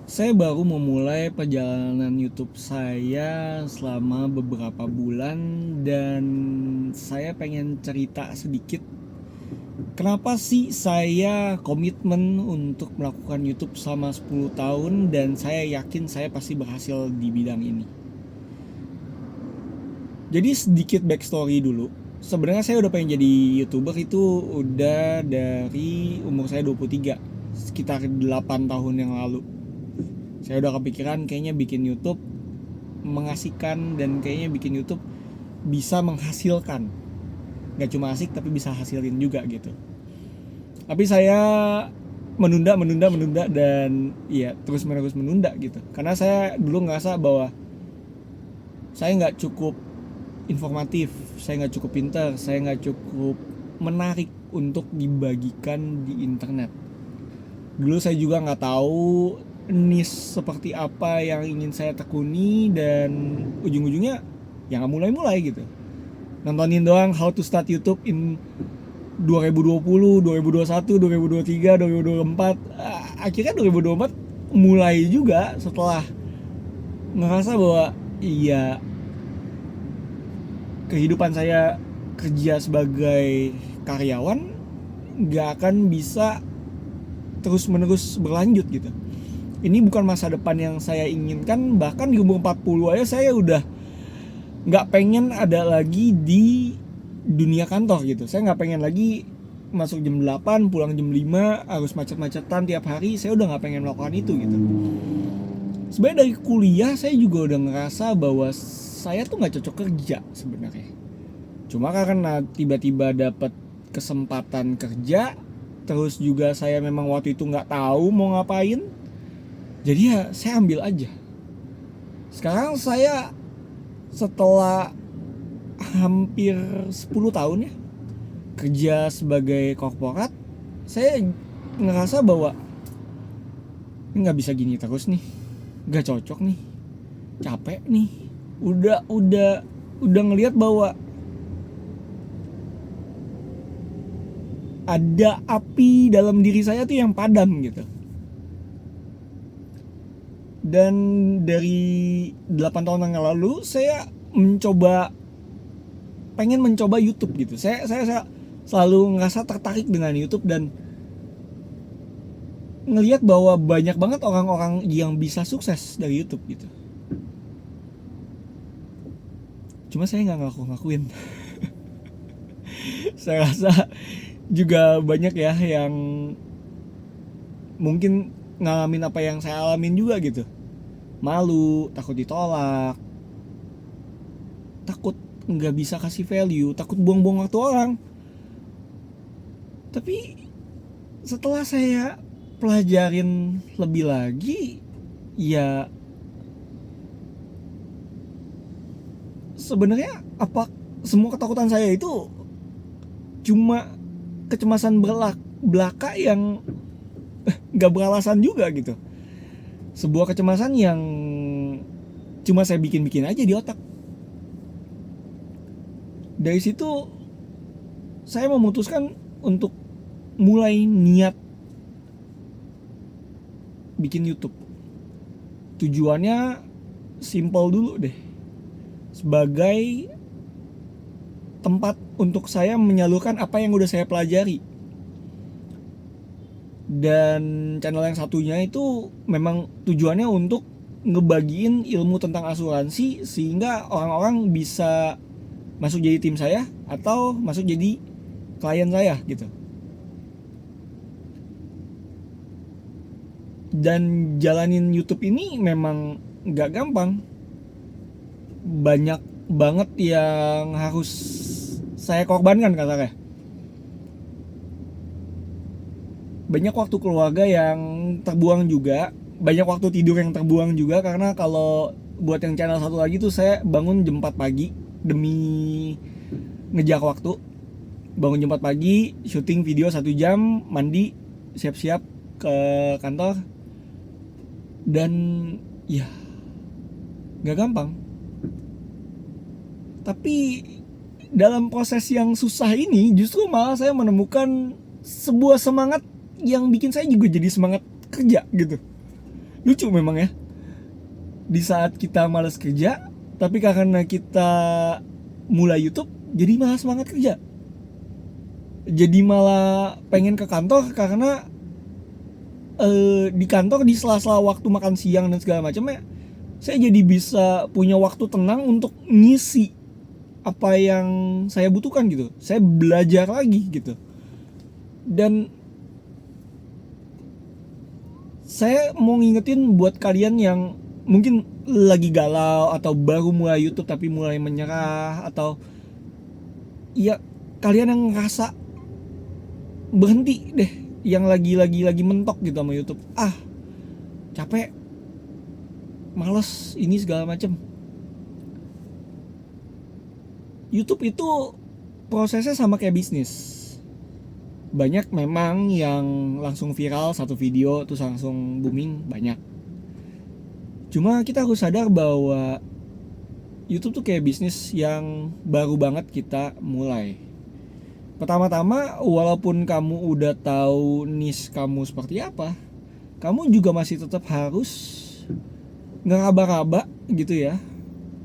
Saya baru memulai perjalanan YouTube saya selama beberapa bulan dan saya pengen cerita sedikit kenapa sih saya komitmen untuk melakukan YouTube selama 10 tahun dan saya yakin saya pasti berhasil di bidang ini. Jadi sedikit backstory dulu. Sebenarnya saya udah pengen jadi YouTuber itu udah dari umur saya 23, sekitar 8 tahun yang lalu. Saya udah kepikiran kayaknya bikin YouTube mengasihkan dan kayaknya bikin YouTube bisa menghasilkan. Gak cuma asik tapi bisa hasilin juga gitu. Tapi saya menunda dan ya terus menerus menunda gitu. Karena saya dulu ngerasa bahwa saya nggak cukup informatif, saya nggak cukup pintar, saya nggak cukup menarik untuk dibagikan di internet. Dulu saya juga nggak tahu niche seperti apa yang ingin saya tekuni dan ujung-ujungnya ya nggak mulai-mulai gitu. Nontonin doang how to start YouTube in 2020, 2021, 2023, 2024. Akhirnya 2024 mulai juga setelah ngerasa bahwa iya kehidupan saya kerja sebagai karyawan nggak akan bisa terus menerus berlanjut gitu. Ini bukan masa depan yang saya inginkan. Bahkan di umur 40 aja saya udah nggak pengen ada lagi di dunia kantor gitu. Saya nggak pengen lagi masuk jam 8 pulang jam 5 harus macet-macetan tiap hari. Saya udah nggak pengen melakukan itu gitu. Sebenarnya dari kuliah saya juga udah ngerasa bahwa saya tuh nggak cocok kerja sebenarnya. Cuma karena tiba-tiba dapat kesempatan kerja, terus juga saya memang waktu itu nggak tahu mau ngapain, jadi ya saya ambil aja. Sekarang saya setelah hampir 10 tahun ya kerja sebagai korporat, saya ngerasa bahwa ini nggak bisa gini terus nih, nggak cocok nih, capek nih, udah ngelihat bahwa ada api dalam diri saya tuh yang padam gitu. Dan dari 8 tahun yang lalu saya pengen mencoba YouTube gitu. Saya selalu ngerasa tertarik dengan YouTube dan ngelihat bahwa banyak banget orang-orang yang bisa sukses dari YouTube gitu. Cuma saya nggak ngakuin. Saya rasa juga banyak ya yang mungkin ngalamin apa yang saya alamin juga gitu. Malu, takut ditolak, takut nggak bisa kasih value, takut buang-buang waktu orang. Tapi setelah saya pelajarin lebih lagi, ya sebenarnya apa semua ketakutan saya itu cuma kecemasan belaka yang nggak beralasan juga gitu. Sebuah kecemasan yang cuma saya bikin-bikin aja di otak. Dari situ saya memutuskan untuk mulai niat bikin YouTube. Tujuannya simple dulu deh. Sebagai tempat untuk saya menyalurkan apa yang udah saya pelajari. Dan channel yang satunya itu memang tujuannya untuk ngebagiin ilmu tentang asuransi sehingga orang-orang bisa masuk jadi tim saya atau masuk jadi klien saya gitu. Dan jalanin YouTube ini memang nggak gampang. Banyak banget yang harus saya korbankan katanya. Banyak waktu keluarga yang terbuang juga, banyak waktu tidur yang terbuang juga karena kalau buat yang channel satu lagi tuh saya bangun jam 4 pagi demi ngejar waktu. Bangun jam 4 pagi, syuting video 1 jam, mandi, siap-siap ke kantor. Dan ya gak gampang. Tapi dalam proses yang susah ini justru malah saya menemukan sebuah semangat yang bikin saya juga jadi semangat kerja gitu. Lucu memang ya, di saat kita malas kerja, tapi karena kita mulai YouTube jadi malas banget kerja, jadi malah pengen ke kantor karena di kantor di sela-sela waktu makan siang dan segala macamnya, saya jadi bisa punya waktu tenang untuk ngisi apa yang saya butuhkan gitu. Saya belajar lagi gitu. Dan saya mau ngingetin buat kalian yang mungkin lagi galau atau baru mulai YouTube tapi mulai menyerah, atau ya kalian yang ngerasa berhenti deh, yang lagi mentok gitu sama YouTube, capek, males, ini segala macem. YouTube itu prosesnya sama kayak bisnis. Banyak memang yang langsung viral satu video terus langsung booming, banyak. Cuma kita harus sadar bahwa YouTube tuh kayak bisnis yang baru banget kita mulai. Pertama-tama, walaupun kamu udah tahu niche kamu seperti apa, kamu juga masih tetap harus ngeraba-raba gitu ya,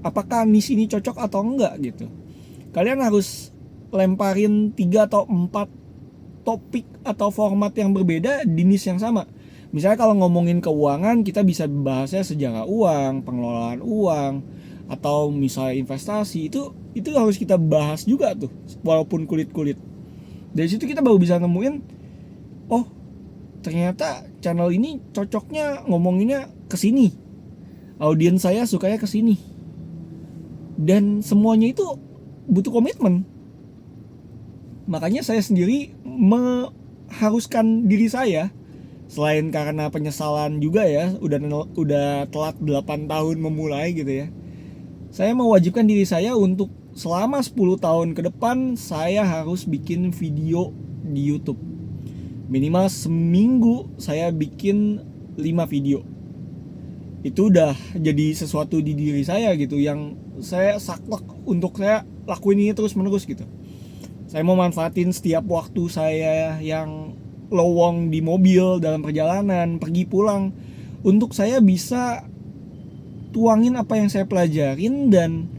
apakah niche ini cocok atau enggak gitu. Kalian harus lemparin 3 atau 4 topik atau format yang berbeda di niche yang sama. Misalnya kalau ngomongin keuangan, kita bisa bahasnya sejarah uang, pengelolaan uang, atau misalnya investasi. Itu harus kita bahas juga tuh, walaupun kulit-kulit. Dari situ kita baru bisa nemuin, oh ternyata channel ini cocoknya ngomonginnya kesini, audiens saya sukanya kesini. Dan semuanya itu butuh komitmen. Makanya saya sendiri mengharuskan diri saya, selain karena penyesalan juga ya, udah telat 8 tahun memulai gitu ya, saya mewajibkan diri saya untuk selama 10 tahun ke depan saya harus bikin video di YouTube. Minimal seminggu saya bikin 5 video. Itu udah jadi sesuatu di diri saya gitu, yang saya saklek untuk saya lakuin ini terus menerus gitu. Saya mau manfaatin setiap waktu saya yang lowong di mobil dalam perjalanan pergi pulang untuk saya bisa tuangin apa yang saya pelajarin dan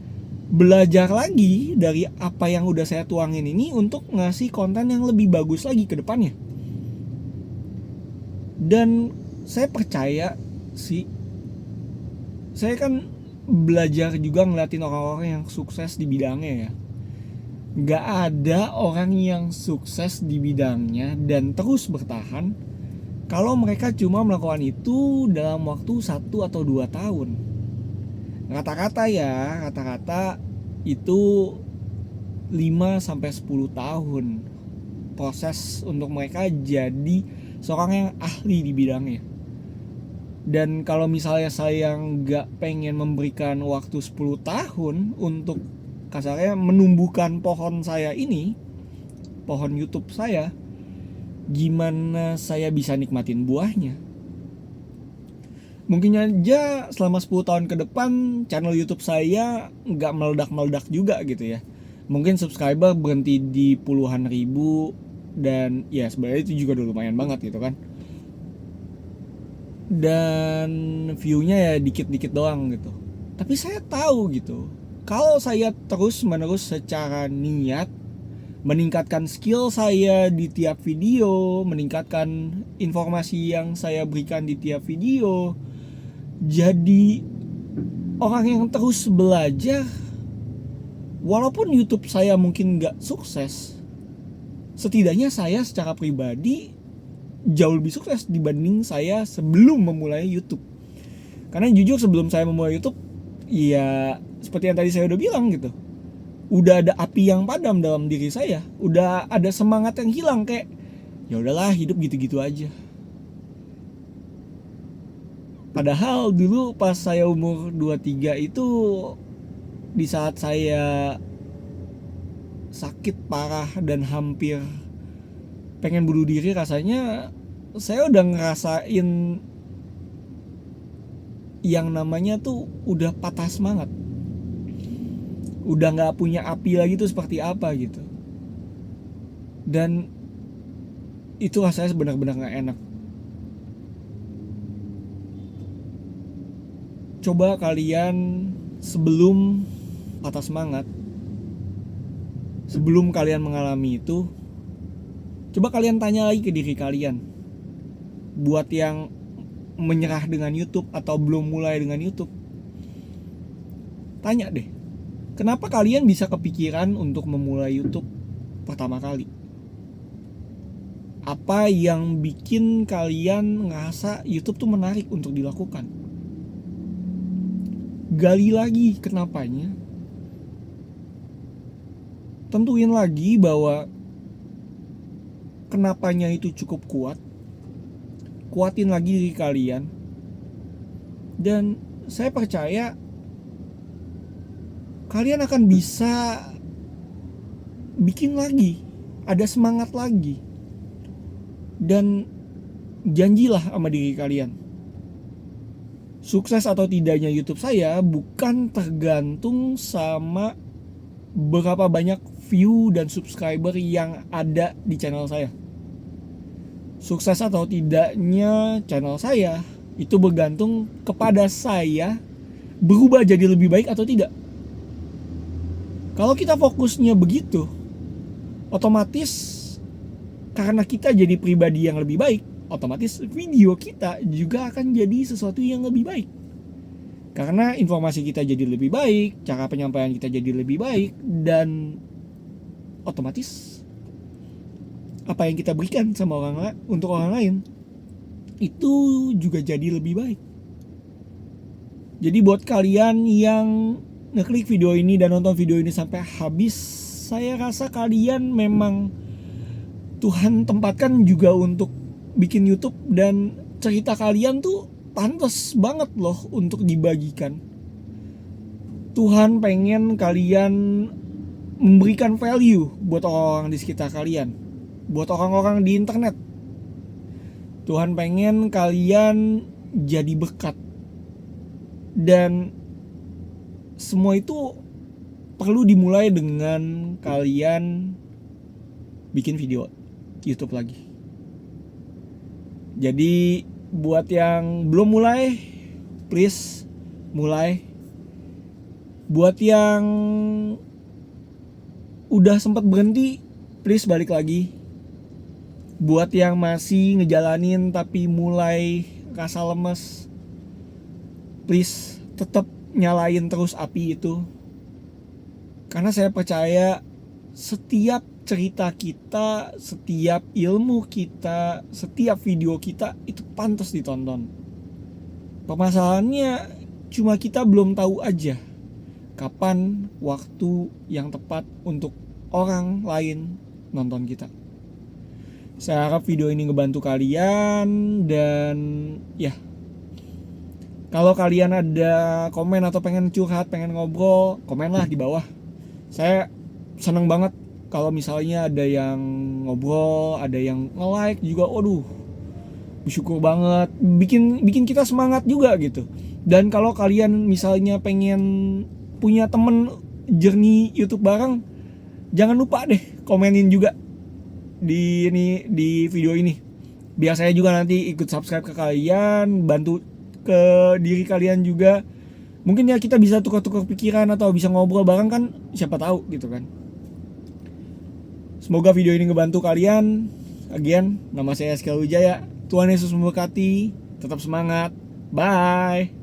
belajar lagi dari apa yang udah saya tuangin ini untuk ngasih konten yang lebih bagus lagi ke depannya. Dan saya percaya sih, saya kan belajar juga ngeliatin orang-orang yang sukses di bidangnya ya. Gak ada orang yang sukses di bidangnya dan terus bertahan kalau mereka cuma melakukan itu dalam waktu 1 atau 2 tahun. Rata-rata itu 5-10 tahun proses untuk mereka jadi seorang yang ahli di bidangnya. Dan kalau misalnya saya nggak pengen memberikan waktu 10 tahun untuk kasarnya menumbuhkan pohon saya ini, pohon YouTube saya, gimana saya bisa nikmatin buahnya? Mungkin aja selama 10 tahun ke depan channel YouTube saya nggak meledak-meledak juga gitu ya. Mungkin subscriber berhenti di puluhan ribu, dan ya sebenarnya itu juga udah lumayan banget gitu kan. Dan view-nya ya dikit-dikit doang gitu. Tapi saya tahu gitu, kalau saya terus-menerus secara niat meningkatkan skill saya di tiap video, meningkatkan informasi yang saya berikan di tiap video, jadi orang yang terus belajar, walaupun YouTube saya mungkin gak sukses, setidaknya saya secara pribadi jauh lebih sukses dibanding saya sebelum memulai YouTube. Karena jujur sebelum saya memulai YouTube, ya seperti yang tadi saya udah bilang gitu, udah ada api yang padam dalam diri saya, udah ada semangat yang hilang, kayak ya udahlah hidup gitu-gitu aja. Padahal dulu pas saya umur 23 itu, di saat saya sakit parah dan hampir pengen bunuh diri rasanya, saya udah ngerasain yang namanya tuh udah patah semangat, udah gak punya api lagi tuh seperti apa gitu. Dan itu rasanya benar-benar gak enak. coba kalian sebelum patah semangat, sebelum kalian mengalami itu, coba kalian tanya lagi ke diri kalian. Buat yang menyerah dengan YouTube atau belum mulai dengan YouTube, tanya deh, kenapa kalian bisa kepikiran untuk memulai YouTube pertama kali? Apa yang bikin kalian ngerasa YouTube tuh menarik untuk dilakukan? Gali lagi kenapanya. Tentuin lagi bahwa kenapanya itu cukup kuat. Kuatin lagi diri kalian. Dan saya percaya kalian akan bisa bikin lagi, ada semangat lagi. Dan janjilah sama diri kalian, sukses atau tidaknya YouTube saya bukan tergantung sama berapa banyak view dan subscriber yang ada di channel saya. Sukses atau tidaknya channel saya itu bergantung kepada saya berubah jadi lebih baik atau tidak. Kalau kita fokusnya begitu, otomatis karena kita jadi pribadi yang lebih baik, otomatis video kita juga akan jadi sesuatu yang lebih baik. Karena informasi kita jadi lebih baik, cara penyampaian kita jadi lebih baik, dan otomatis apa yang kita berikan sama untuk orang lain itu juga jadi lebih baik. Jadi buat kalian yang ngeklik video ini dan nonton video ini sampai habis, saya rasa kalian memang Tuhan tempatkan juga untuk bikin YouTube, dan cerita kalian tuh pantas banget loh untuk dibagikan. Tuhan pengen kalian memberikan value buat orang-orang di sekitar kalian, buat orang-orang di internet. Tuhan pengen kalian jadi berkat. Dan semua itu perlu dimulai dengan kalian bikin video YouTube lagi. Jadi buat yang belum mulai, please mulai. Buat yang udah sempat berhenti, please balik lagi. Buat yang masih ngejalanin tapi mulai rasa lemes, please tetap nyalain terus api itu. Karena saya percaya setiap cerita kita, setiap ilmu kita, setiap video kita itu pantas ditonton. Permasalahannya cuma kita belum tahu aja kapan waktu yang tepat untuk orang lain nonton kita. Saya harap video ini ngebantu kalian, dan ya, kalau kalian ada komen atau pengen curhat, pengen ngobrol, komenlah di bawah. Saya seneng banget kalau misalnya ada yang ngobrol, ada yang nge-like juga. Waduh, bersyukur banget, bikin kita semangat juga gitu. Dan kalau kalian misalnya pengen punya temen journey YouTube bareng, jangan lupa deh komenin juga di video ini, biar saya juga nanti ikut subscribe ke kalian, bantu ke diri kalian juga. Mungkin ya kita bisa tukar-tukar pikiran atau bisa ngobrol bareng kan, siapa tahu gitu kan. Semoga video ini ngebantu kalian. Again, nama saya Eskal Wijaya. Tuhan Yesus memberkati. Tetap semangat. Bye.